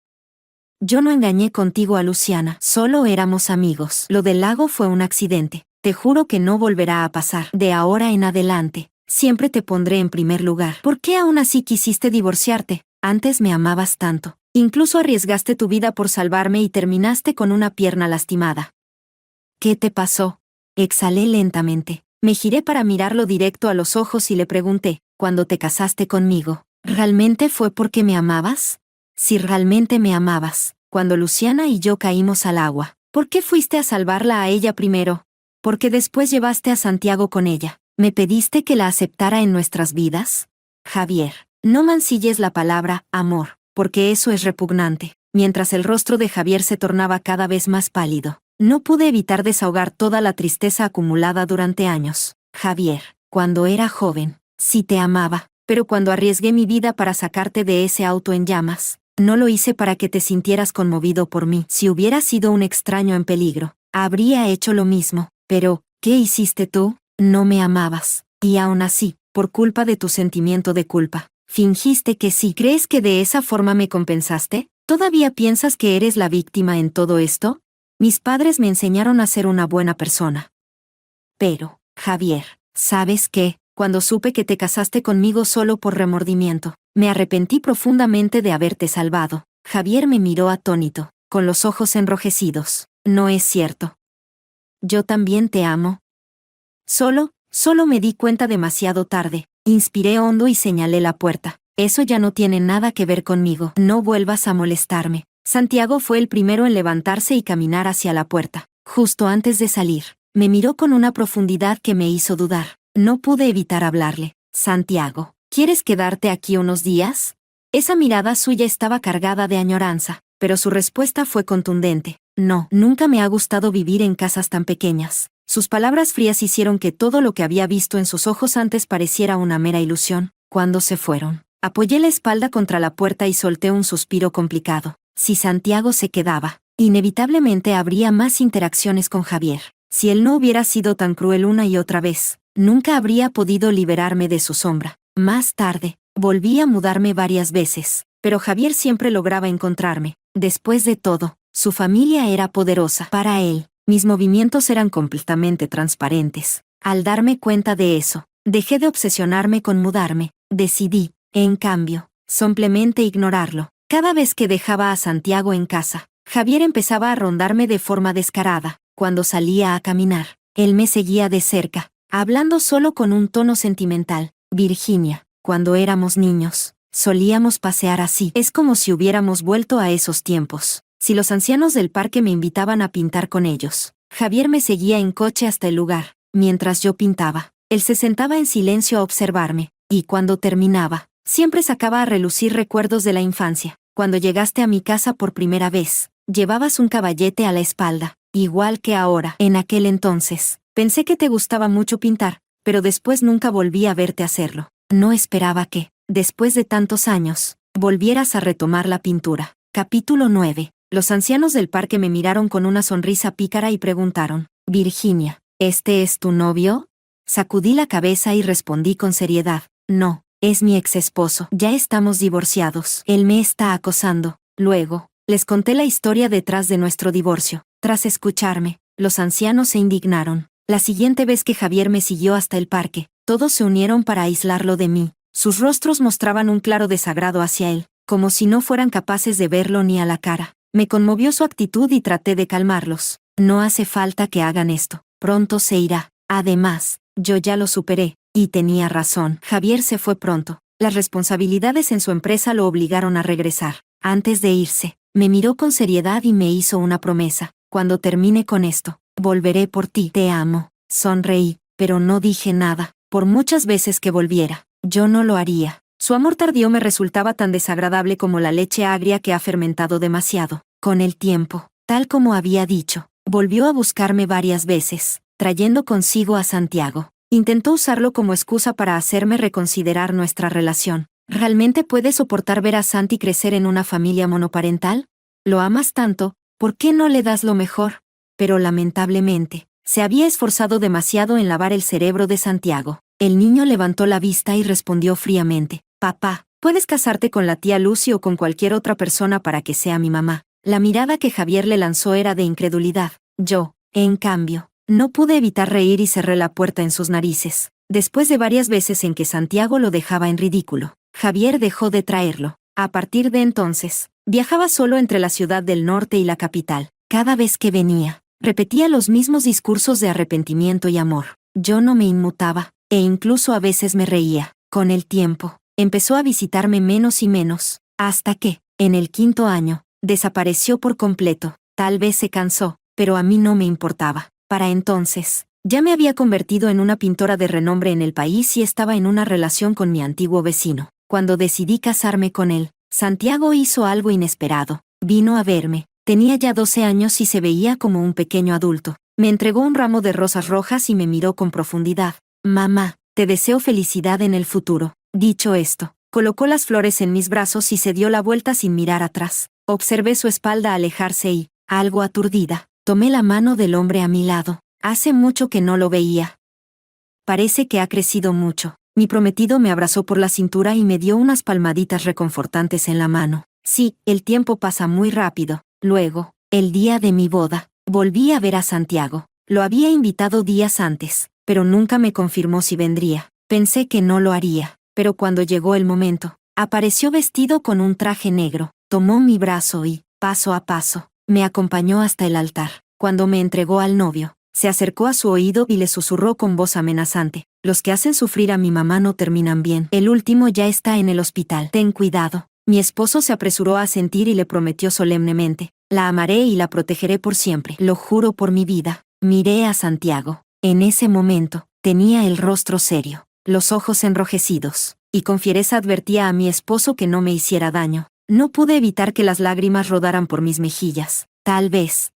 [SPEAKER 1] Yo no engañé contigo a Luciana, solo éramos amigos. Lo del lago fue un accidente. Te juro que no volverá a pasar. De ahora en adelante, siempre te pondré en primer lugar. ¿Por qué aún así quisiste divorciarte? Antes me amabas tanto. Incluso arriesgaste tu vida por salvarme y terminaste con una pierna lastimada. ¿Qué te pasó? Exhalé lentamente. Me giré para mirarlo directo a los ojos y le pregunté, ¿cuándo te casaste conmigo, realmente fue porque me amabas? Si realmente me amabas, cuando Luciana y yo caímos al agua, ¿por qué fuiste a salvarla a ella primero? Porque después llevaste a Santiago con ella. ¿Me pediste que la aceptara en nuestras vidas? Javier, no mancilles la palabra amor, porque eso es repugnante. Mientras el rostro de Javier se tornaba cada vez más pálido, no pude evitar desahogar toda la tristeza acumulada durante años. Javier, cuando era joven, sí te amaba, pero cuando arriesgué mi vida para sacarte de ese auto en llamas, no lo hice para que te sintieras conmovido por mí. Si hubiera sido un extraño en peligro, habría hecho lo mismo. Pero, ¿qué hiciste tú? No me amabas. Y aún así, por culpa de tu sentimiento de culpa, fingiste que sí. ¿Crees que de esa forma me compensaste? ¿Todavía piensas que eres la víctima en todo esto? Mis padres me enseñaron a ser una buena persona. Pero, Javier, ¿sabes qué? Cuando supe que te casaste conmigo solo por remordimiento, me arrepentí profundamente de haberte salvado. Javier me miró atónito, con los ojos enrojecidos. No es cierto. Yo también te amo. Solo me di cuenta demasiado tarde. Inspiré hondo y señalé la puerta. Eso ya no tiene nada que ver conmigo. No vuelvas a molestarme. Santiago fue el primero en levantarse y caminar hacia la puerta. Justo antes de salir, me miró con una profundidad que me hizo dudar. No pude evitar hablarle. Santiago, ¿quieres quedarte aquí unos días? Esa mirada suya estaba cargada de añoranza, pero su respuesta fue contundente. No, nunca me ha gustado vivir en casas tan pequeñas. Sus palabras frías hicieron que todo lo que había visto en sus ojos antes pareciera una mera ilusión. Cuando se fueron, apoyé la espalda contra la puerta y solté un suspiro complicado. Si Santiago se quedaba, inevitablemente habría más interacciones con Javier. Si él no hubiera sido tan cruel una y otra vez, nunca habría podido liberarme de su sombra. Más tarde, volví a mudarme varias veces, pero Javier siempre lograba encontrarme. Después de todo, su familia era poderosa. Para él, mis movimientos eran completamente transparentes. Al darme cuenta de eso, Dejé de obsesionarme con mudarme. Decidí, en cambio, simplemente ignorarlo. Cada vez que dejaba a Santiago en casa, Javier empezaba a rondarme de forma descarada. Cuando salía a caminar, él me seguía de cerca, hablando solo con un tono sentimental. Virginia, cuando éramos niños, solíamos pasear así. Es como si hubiéramos vuelto a esos tiempos. Si los ancianos del parque me invitaban a pintar con ellos, Javier me seguía en coche hasta el lugar. Mientras yo pintaba, él se sentaba en silencio a observarme, y cuando terminaba, siempre sacaba a relucir recuerdos de la infancia. Cuando llegaste a mi casa por primera vez, llevabas un caballete a la espalda, igual que ahora. En aquel entonces, pensé que te gustaba mucho pintar, pero después nunca volví a verte hacerlo. No esperaba que, después de tantos años, volvieras a retomar la pintura. Capítulo 9. Los ancianos del parque me miraron con una sonrisa pícara y preguntaron, Virginia, ¿este es tu novio? Sacudí la cabeza y respondí con seriedad, no, es mi ex esposo. Ya estamos divorciados. Él me está acosando. Luego, les conté la historia detrás de nuestro divorcio. Tras escucharme, los ancianos se indignaron. La siguiente vez que Javier me siguió hasta el parque, todos se unieron para aislarlo de mí. Sus rostros mostraban un claro desagrado hacia él, como si no fueran capaces de verlo ni a la cara. Me conmovió su actitud y traté de calmarlos. No hace falta que hagan esto. Pronto se irá. Además, yo ya lo superé. Y tenía razón. Javier se fue pronto. Las responsabilidades en su empresa lo obligaron a regresar. Antes de irse, me miró con seriedad y me hizo una promesa. Cuando termine con esto, volveré por ti. Te amo. Sonreí, pero no dije nada. Por muchas veces que volviera, yo no lo haría. Su amor tardío me resultaba tan desagradable como la leche agria que ha fermentado demasiado. Con el tiempo, tal como había dicho, volvió a buscarme varias veces, trayendo consigo a Santiago. Intentó usarlo como excusa para hacerme reconsiderar nuestra relación. ¿Realmente puedes soportar ver a Santi crecer en una familia monoparental? ¿Lo amas tanto? ¿Por qué no le das lo mejor? Pero lamentablemente, se había esforzado demasiado en lavar el cerebro de Santiago. El niño levantó la vista y respondió fríamente, papá, puedes casarte con la tía Lucy o con cualquier otra persona para que sea mi mamá. La mirada que Javier le lanzó era de incredulidad. Yo, en cambio, no pude evitar reír y cerré la puerta en sus narices. Después de varias veces en que Santiago lo dejaba en ridículo, Javier dejó de traerlo. A partir de entonces, viajaba solo entre la ciudad del norte y la capital. Cada vez que venía, repetía los mismos discursos de arrepentimiento y amor. Yo no me inmutaba, e incluso a veces me reía. Con el tiempo, empezó a visitarme menos y menos, hasta que, en el 5.º año, desapareció por completo. Tal vez se cansó, pero a mí no me importaba. Para entonces, ya me había convertido en una pintora de renombre en el país y estaba en una relación con mi antiguo vecino. Cuando decidí casarme con él, Santiago hizo algo inesperado. Vino a verme. Tenía ya 12 años y se veía como un pequeño adulto. Me entregó un ramo de rosas rojas y me miró con profundidad. Mamá, te deseo felicidad en el futuro. Dicho esto, colocó las flores en mis brazos y se dio la vuelta sin mirar atrás. Observé su espalda alejarse y, algo aturdida, tomé la mano del hombre a mi lado. Hace mucho que no lo veía. Parece que ha crecido mucho. Mi prometido me abrazó por la cintura y me dio unas palmaditas reconfortantes en la mano. Sí, el tiempo pasa muy rápido. Luego, el día de mi boda, volví a ver a Santiago. Lo había invitado días antes, pero nunca me confirmó si vendría. Pensé que no lo haría, pero cuando llegó el momento, apareció vestido con un traje negro. Tomó mi brazo y, paso a paso, me acompañó hasta el altar. Cuando me entregó al novio, se acercó a su oído y le susurró con voz amenazante. Los que hacen sufrir a mi mamá no terminan bien. El último ya está en el hospital. Ten cuidado. Mi esposo se apresuró a asentir y le prometió solemnemente. La amaré y la protegeré por siempre. Lo juro por mi vida. Miré a Santiago. En ese momento, tenía el rostro serio, los ojos enrojecidos, y con fiereza advertía a mi esposo que no me hiciera daño. No pude evitar que las lágrimas rodaran por mis mejillas. Tal vez.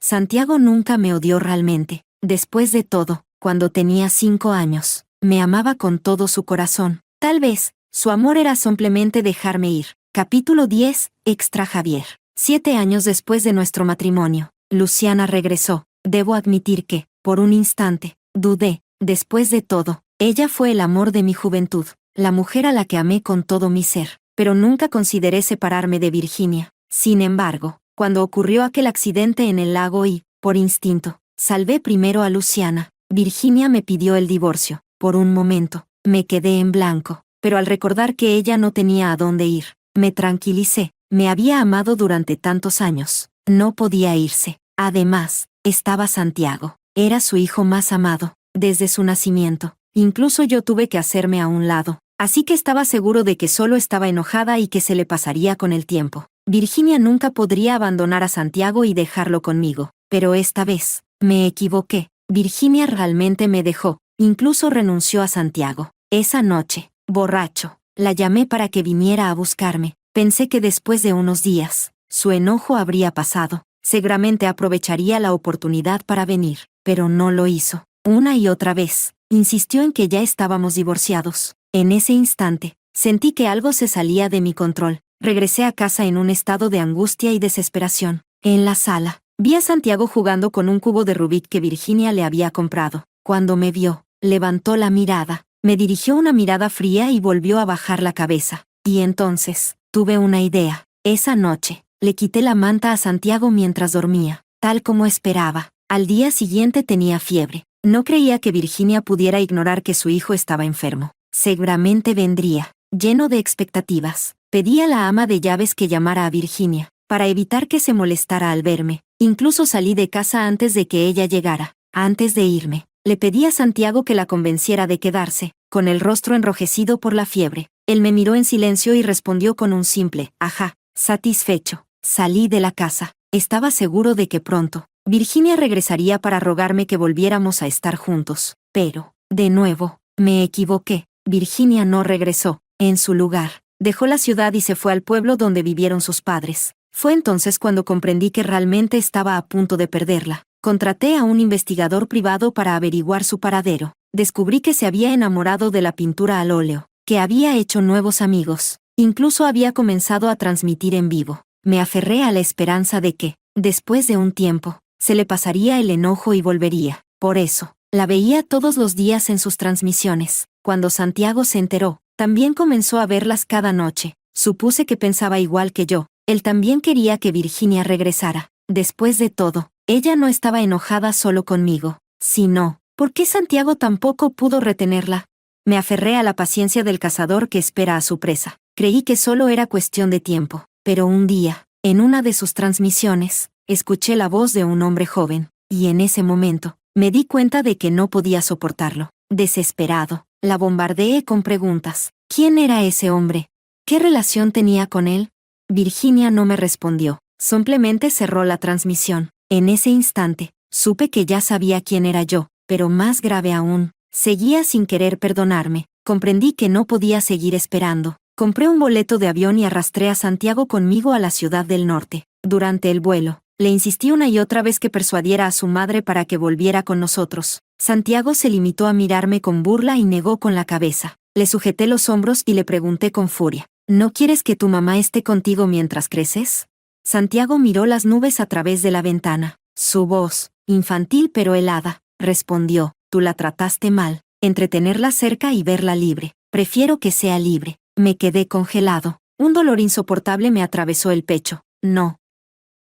[SPEAKER 1] Santiago nunca me odió realmente. Después de todo, cuando tenía 5 años, me amaba con todo su corazón. Tal vez, su amor era simplemente dejarme ir. Capítulo 10. Extra Javier. 7 años después de nuestro matrimonio, Luciana regresó. Debo admitir que, por un instante, dudé. Después de todo, ella fue el amor de mi juventud, la mujer a la que amé con todo mi ser, pero nunca consideré separarme de Virginia. Sin embargo, cuando ocurrió aquel accidente en el lago y, por instinto, salvé primero a Luciana, Virginia me pidió el divorcio. Por un momento, me quedé en blanco, pero al recordar que ella no tenía a dónde ir, me tranquilicé. Me había amado durante tantos años. No podía irse. Además, estaba Santiago. Era su hijo más amado, desde su nacimiento. Incluso yo tuve que hacerme a un lado. Así que estaba seguro de que solo estaba enojada y que se le pasaría con el tiempo. Virginia nunca podría abandonar a Santiago y dejarlo conmigo. Pero esta vez, me equivoqué. Virginia realmente me dejó. Incluso renunció a Santiago. Esa noche, borracho, la llamé para que viniera a buscarme. Pensé que después de unos días, su enojo habría pasado. Seguramente aprovecharía la oportunidad para venir, pero no lo hizo. Una y otra vez, insistió en que ya estábamos divorciados. En ese instante, sentí que algo se salía de mi control. Regresé a casa en un estado de angustia y desesperación. En la sala, vi a Santiago jugando con un cubo de Rubik que Virginia le había comprado. Cuando me vio, levantó la mirada, me dirigió una mirada fría y volvió a bajar la cabeza. Y entonces, tuve una idea. Esa noche, le quité la manta a Santiago mientras dormía, tal como esperaba. Al día siguiente tenía fiebre. No creía que Virginia pudiera ignorar que su hijo estaba enfermo. Seguramente vendría. Lleno de expectativas, pedí a la ama de llaves que llamara a Virginia, para evitar que se molestara al verme. Incluso salí de casa antes de que ella llegara. Antes de irme, le pedí a Santiago que la convenciera de quedarse, con el rostro enrojecido por la fiebre. Él me miró en silencio y respondió con un simple, ajá, satisfecho. Salí de la casa. Estaba seguro de que pronto, Virginia regresaría para rogarme que volviéramos a estar juntos. Pero, de nuevo, me equivoqué. Virginia no regresó. En su lugar, dejó la ciudad y se fue al pueblo donde vivieron sus padres. Fue entonces cuando comprendí que realmente estaba a punto de perderla. Contraté a un investigador privado para averiguar su paradero. Descubrí que se había enamorado de la pintura al óleo, que había hecho nuevos amigos. Incluso había comenzado a transmitir en vivo. Me aferré a la esperanza de que, después de un tiempo, se le pasaría el enojo y volvería. Por eso, la veía todos los días en sus transmisiones. Cuando Santiago se enteró, también comenzó a verlas cada noche. Supuse que pensaba igual que yo. Él también quería que Virginia regresara. Después de todo, ella no estaba enojada solo conmigo. Sino, ¿por qué Santiago tampoco pudo retenerla? Me aferré a la paciencia del cazador que espera a su presa. Creí que solo era cuestión de tiempo. Pero un día, en una de sus transmisiones, escuché la voz de un hombre joven, y en ese momento, me di cuenta de que no podía soportarlo. Desesperado, la bombardeé con preguntas. ¿Quién era ese hombre? ¿Qué relación tenía con él? Virginia no me respondió. Simplemente cerró la transmisión. En ese instante, supe que ya sabía quién era yo, pero más grave aún, seguía sin querer perdonarme. Comprendí que no podía seguir esperando. Compré un boleto de avión y arrastré a Santiago conmigo a la ciudad del norte. Durante el vuelo, le insistí una y otra vez que persuadiera a su madre para que volviera con nosotros. Santiago se limitó a mirarme con burla y negó con la cabeza. Le sujeté los hombros y le pregunté con furia, ¿no quieres que tu mamá esté contigo mientras creces? Santiago miró las nubes a través de la ventana. Su voz, infantil pero helada, respondió, tú la trataste mal. Entre tenerla cerca y verla libre, prefiero que sea libre. Me quedé congelado. Un dolor insoportable me atravesó el pecho. No.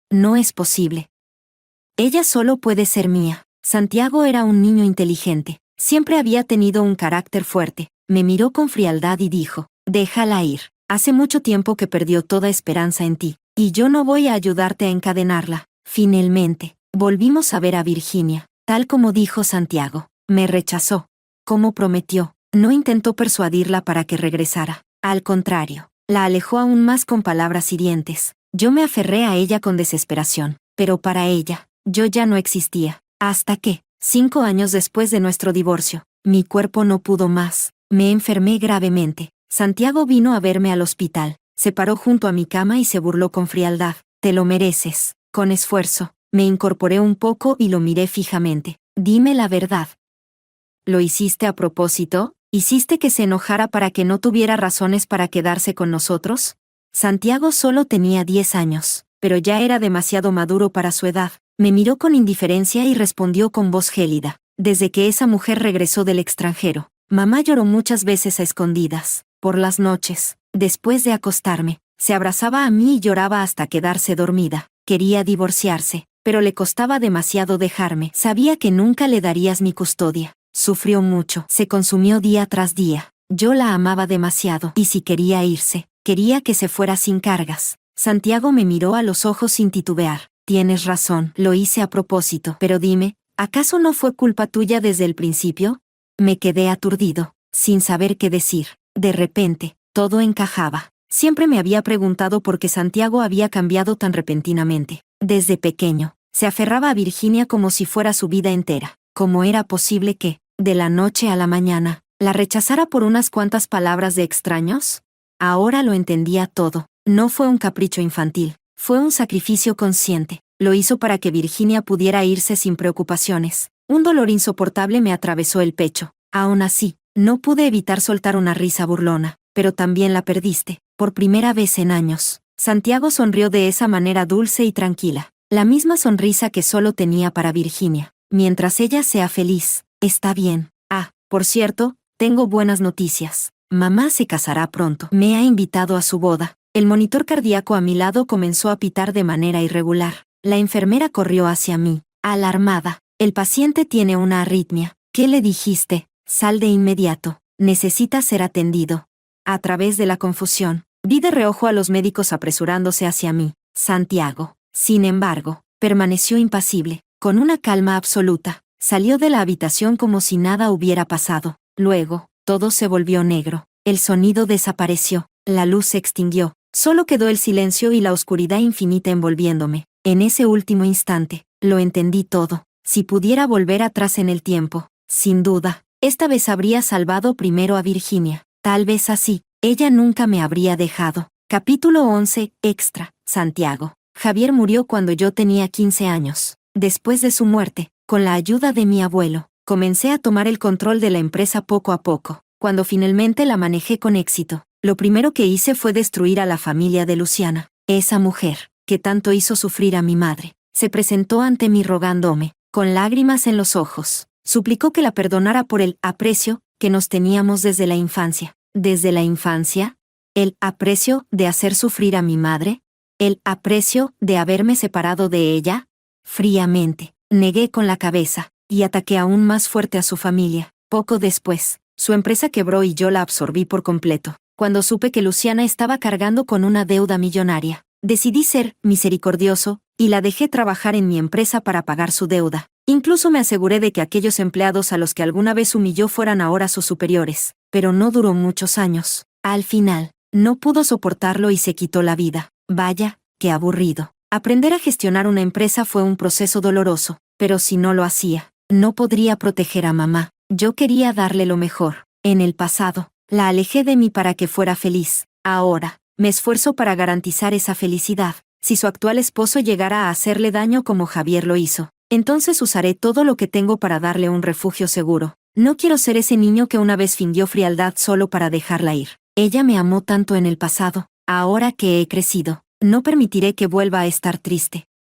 [SPEAKER 1] No es posible. Ella solo puede ser mía. Santiago era un niño inteligente. Siempre había tenido un carácter fuerte. Me miró con frialdad y dijo, déjala ir. Hace mucho tiempo que perdió toda esperanza en ti, y yo no voy a ayudarte a encadenarla. Finalmente, volvimos a ver a Virginia. Tal como dijo Santiago, me rechazó. Como prometió, no intentó persuadirla para que regresara. Al contrario, la alejó aún más con palabras hirientes. Yo me aferré a ella con desesperación, pero para ella, yo ya no existía. Hasta que, 5 años después de nuestro divorcio, mi cuerpo no pudo más. Me enfermé gravemente. Santiago vino a verme al hospital. Se paró junto a mi cama y se burló con frialdad. Te lo mereces. Con esfuerzo, me incorporé un poco y lo miré fijamente. Dime la verdad. ¿Lo hiciste a propósito? ¿Hiciste que se enojara para que no tuviera razones para quedarse con nosotros? Santiago solo tenía 10 años, pero ya era demasiado maduro para su edad. Me miró con indiferencia y respondió con voz gélida. Desde que esa mujer regresó del extranjero, mamá lloró muchas veces a escondidas. Por las noches, después de acostarme, se abrazaba a mí y lloraba hasta quedarse dormida. Quería divorciarse, pero le costaba demasiado dejarme. Sabía que nunca le darías mi custodia. Sufrió mucho, se consumió día tras día. Yo la amaba demasiado, y si quería irse, quería que se fuera sin cargas. Santiago me miró a los ojos sin titubear. Tienes razón, lo hice a propósito. Pero dime, ¿acaso no fue culpa tuya desde el principio? Me quedé aturdido, sin saber qué decir. De repente, todo encajaba. Siempre me había preguntado por qué Santiago había cambiado tan repentinamente. Desde pequeño, se aferraba a Virginia como si fuera su vida entera. ¿Cómo era posible que, de la noche a la mañana, la rechazara por unas cuantas palabras de extraños? Ahora lo entendía todo. No fue un capricho infantil, fue un sacrificio consciente. Lo hizo para que Virginia pudiera irse sin preocupaciones. Un dolor insoportable me atravesó el pecho. Aún así, no pude evitar soltar una risa burlona. Pero también la perdiste, por primera vez en años. Santiago sonrió de esa manera dulce y tranquila. La misma sonrisa que solo tenía para Virginia. Mientras ella sea feliz, está bien. Ah, por cierto, tengo buenas noticias. Mamá se casará pronto. Me ha invitado a su boda. El monitor cardíaco a mi lado comenzó a pitar de manera irregular. La enfermera corrió hacia mí, alarmada. El paciente tiene una arritmia. ¿Qué le dijiste? Sal de inmediato. Necesita ser atendido. A través de la confusión, vi de reojo a los médicos apresurándose hacia mí. Santiago, sin embargo, permaneció impasible, con una calma absoluta. Salió de la habitación como si nada hubiera pasado. Luego, todo se volvió negro. El sonido desapareció. La luz se extinguió. Solo quedó el silencio y la oscuridad infinita envolviéndome. En ese último instante, lo entendí todo. Si pudiera volver atrás en el tiempo, sin duda, esta vez habría salvado primero a Virginia. Tal vez así, ella nunca me habría dejado. Capítulo 11, Extra, Santiago. Javier murió cuando yo tenía 15 años. Después de su muerte, con la ayuda de mi abuelo, comencé a tomar el control de la empresa poco a poco. Cuando finalmente la manejé con éxito, lo primero que hice fue destruir a la familia de Luciana. Esa mujer, que tanto hizo sufrir a mi madre, se presentó ante mí rogándome, con lágrimas en los ojos. Suplicó que la perdonara por el aprecio que nos teníamos desde la infancia. ¿Desde la infancia? ¿El aprecio de hacer sufrir a mi madre? ¿El aprecio de haberme separado de ella? Fríamente, negué con la cabeza, y ataqué aún más fuerte a su familia. Poco después, su empresa quebró y yo la absorbí por completo. Cuando supe que Luciana estaba cargando con una deuda millonaria, decidí ser misericordioso, y la dejé trabajar en mi empresa para pagar su deuda. Incluso me aseguré de que aquellos empleados a los que alguna vez humilló fueran ahora sus superiores. Pero no duró muchos años. Al final, no pudo soportarlo y se quitó la vida. Vaya, qué aburrido. Aprender a gestionar una empresa fue un proceso doloroso, pero si no lo hacía, no podría proteger a mamá. Yo quería darle lo mejor. En el pasado, la alejé de mí para que fuera feliz. Ahora, me esfuerzo para garantizar esa felicidad. Si su actual esposo llegara a hacerle daño como Javier lo hizo, entonces usaré todo lo que tengo para darle un refugio seguro. No quiero ser ese niño que una vez fingió frialdad solo para dejarla ir. Ella me amó tanto en el pasado. Ahora que he crecido, no permitiré que vuelva a estar triste.